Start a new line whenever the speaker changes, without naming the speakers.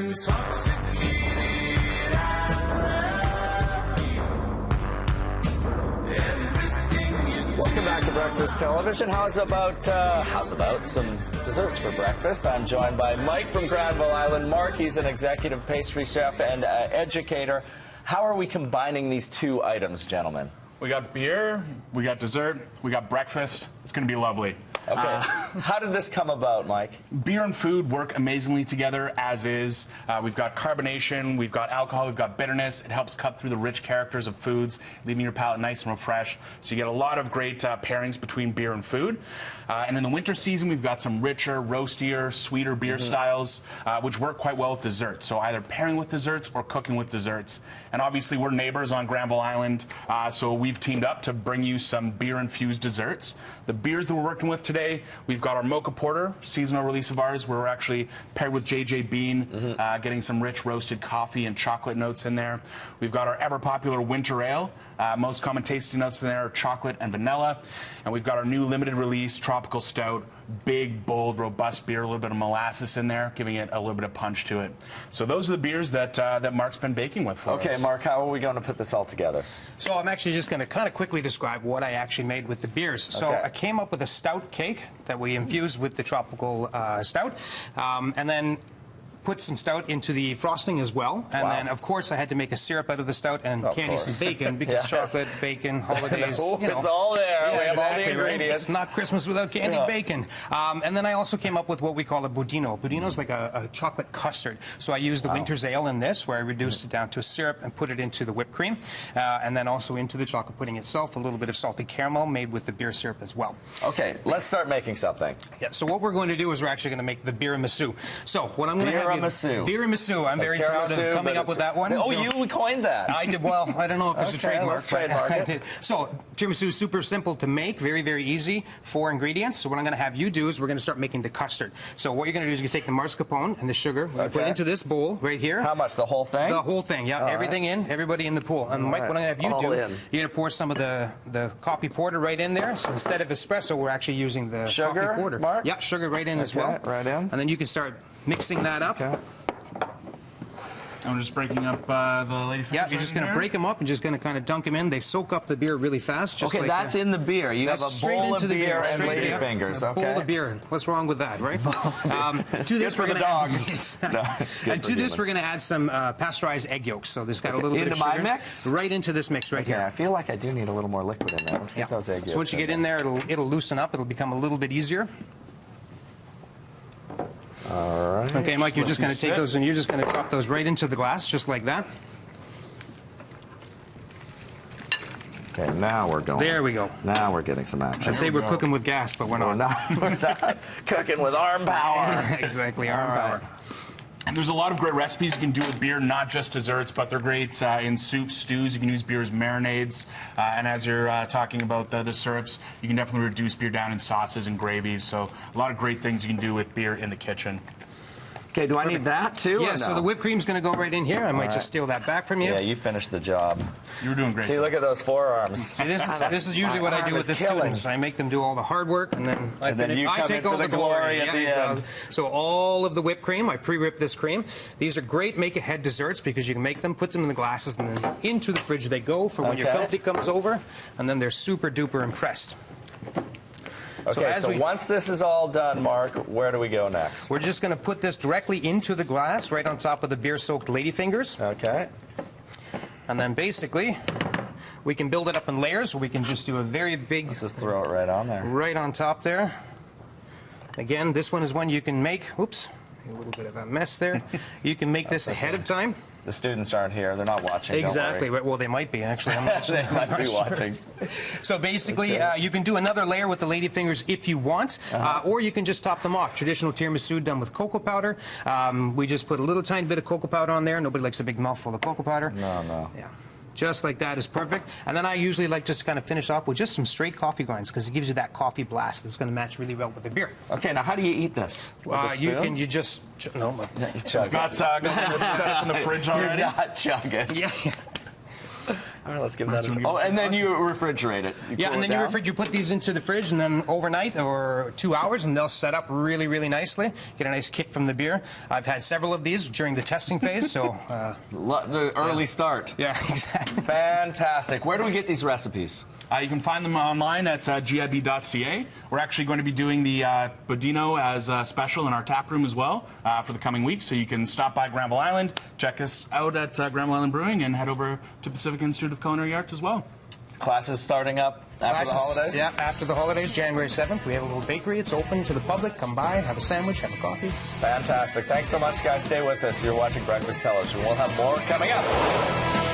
intoxicated, I love you. Everything you do.
Welcome back to Breakfast Television. How's about some desserts for breakfast? I'm joined by Mike from Granville Island. Mark, he's an executive pastry chef and educator. How are we combining these two items, gentlemen?
We got beer, we got dessert, we got breakfast. It's going to be lovely.
Okay. How did this come about, Mike?
Beer and food work amazingly together, as is. We've got carbonation, we've got alcohol, we've got bitterness. It helps cut through the rich characters of foods, leaving your palate nice and refreshed. So you get a lot of great pairings between beer and food. And in the winter season, we've got some richer, roastier, sweeter beer styles, which work quite well with desserts. So either pairing with desserts or cooking with desserts. And obviously, we're neighbors on Granville Island, so we've teamed up to bring you some beer-infused desserts. The beers that we're working with today, we've got our Mocha Porter, seasonal release of ours, where we're actually paired with JJ Bean, getting some rich roasted coffee and chocolate notes in there. We've got our ever-popular Winter Ale. Most common tasting notes in there are chocolate and vanilla. And we've got our new limited release Tropical Stout, big, bold, robust beer, a little bit of molasses in there, giving it a little bit of punch to it. So those are the beers that that Mark's been baking with for us.
Okay, Mark, how are we going to put this all together?
So I'm actually just going to kind of quickly describe what I actually made with the beers. So I came up with a stout cake that we infused with the tropical stout, and then put some stout into the frosting as well. And then, of course, I had to make a syrup out of the stout and candy some bacon because chocolate, bacon, holidays, you know.
It's all there.
Yeah,
we have all the
exactly,
ingredients.
Right? It's not Christmas without candied bacon. And then I also came up with what we call a budino. Budino is like a chocolate custard. So I used the Winter's Ale in this, where I reduced it down to a syrup and put it into the whipped cream. And then also into the chocolate pudding itself, a little bit of salted caramel made with the beer syrup as well.
Okay, let's start making something.
Yeah, so what we're going to do is we're actually going to make the tiramisu. So what I'm going to have Tiramisu. I'm very proud of coming up with that one.
Oh,
so
you coined that.
I did. Well, I don't know if there's a trademark.
Let's trademark it.
I did. So tiramisu is super simple to make, very, very easy. 4 ingredients. So what I'm going to have you do is we're going to start making the custard. So what you're going to do is you take the mascarpone and the sugar. We're going to put it into this bowl right here.
How much? The whole thing?
The whole thing, yeah. Everything in, everybody in the pool. And Mike, what I'm going to have you do, you're going to pour some of the coffee porter right in there. So instead of espresso, we're actually using the
sugar,
coffee porter.
Mark?
Yeah, sugar right in as well.
Right in.
And then you can start mixing that up.
Okay.
I'm just breaking up the ladyfingers.
Yeah, you're just going to break them up and just going to kind of dunk them in. They soak up the beer really fast. Just
okay,
like
that's in the beer. You have a bowl of beer and ladyfingers.
A bowl of beer. What's wrong with that, right? To this, we're going to and to this, we're going to add some pasteurized egg yolks. So this got a little bit of sugar.
Into my mix?
Right into this mix right here.
I feel like I do need a little more liquid in there. Let's get those egg yolks.
So once you get in there, it'll loosen up. It'll become a little bit easier.
All right.
Okay, Mike, you're just going to take those and you're just going to drop those right into the glass, just like that.
Okay, now we're going.
There we go.
Now we're getting some action.
I'd say we're cooking with gas, but we're not.
We're not cooking with arm power.
Exactly, arm power.
And there's a lot of great recipes you can do with beer, not just desserts, but they're great in soups, stews. You can use beer as marinades. And as you're talking about the syrups, you can definitely reduce beer down in sauces and gravies. So a lot of great things you can do with beer in the kitchen.
Okay, do I need that too?
Yeah, so the whipped cream's going to go right in here. I might just steal that back from you.
Yeah, you finished the job.
You were doing great.
See, look at those forearms.
See, this is usually what I do with the students. I make them do all the hard work, and then I take all the glory
at the end.
So all of the whipped cream, I pre-whip this cream. These are great make-ahead desserts because you can make them, put them in the glasses, and then into the fridge they go for when your company comes over, and then they're super-duper impressed.
Okay, so once this is all done, Mark, where do we go next?
We're just going to put this directly into the glass, right on top of the beer-soaked ladyfingers.
Okay.
And then basically, we can build it up in layers, or we can just do a very big...
Let's just throw it right on there.
Right on top there. Again, this one is one you can make... Oops, a little bit of a mess there. You can make this ahead of time.
The students aren't here. They're not watching.
Exactly. Well, they might be, actually. I'm not
they might be watching.
So basically, you can do another layer with the ladyfingers if you want, or you can just top them off. Traditional tiramisu done with cocoa powder. We just put a little tiny bit of cocoa powder on there. Nobody likes a big mouthful of cocoa powder.
No.
Yeah. Just like that is perfect. And then I usually like just kind of finish off with just some straight coffee grinds because it gives you that coffee blast that's going to match really well with the beer.
Okay, now how do you eat this?
You just... No.
Got set up in the fridge already?
Do not chug it.
Yeah.
All right, let's give that a... Oh, and then you refrigerate it.
Yeah, and then you put these into the fridge, and then overnight or 2 hours, and they'll set up really, really nicely. Get a nice kick from the beer. I've had several of these during the testing phase, so...
the early start.
Yeah, exactly.
Fantastic. Where do we get these recipes?
You can find them online at gib.ca. We're actually going to be doing the Bodino as a special in our tap room as well for the coming weeks. So you can stop by Granville Island, check us out at Granville Island Brewing, and head over to Pacific Institute of Culinary Arts as well.
Classes starting up after the holidays?
Yeah, after the holidays, January 7th. We have a little bakery. It's open to the public. Come by, have a sandwich, have a coffee.
Fantastic. Thanks so much, guys. Stay with us. You're watching Breakfast Television. We'll have more coming up.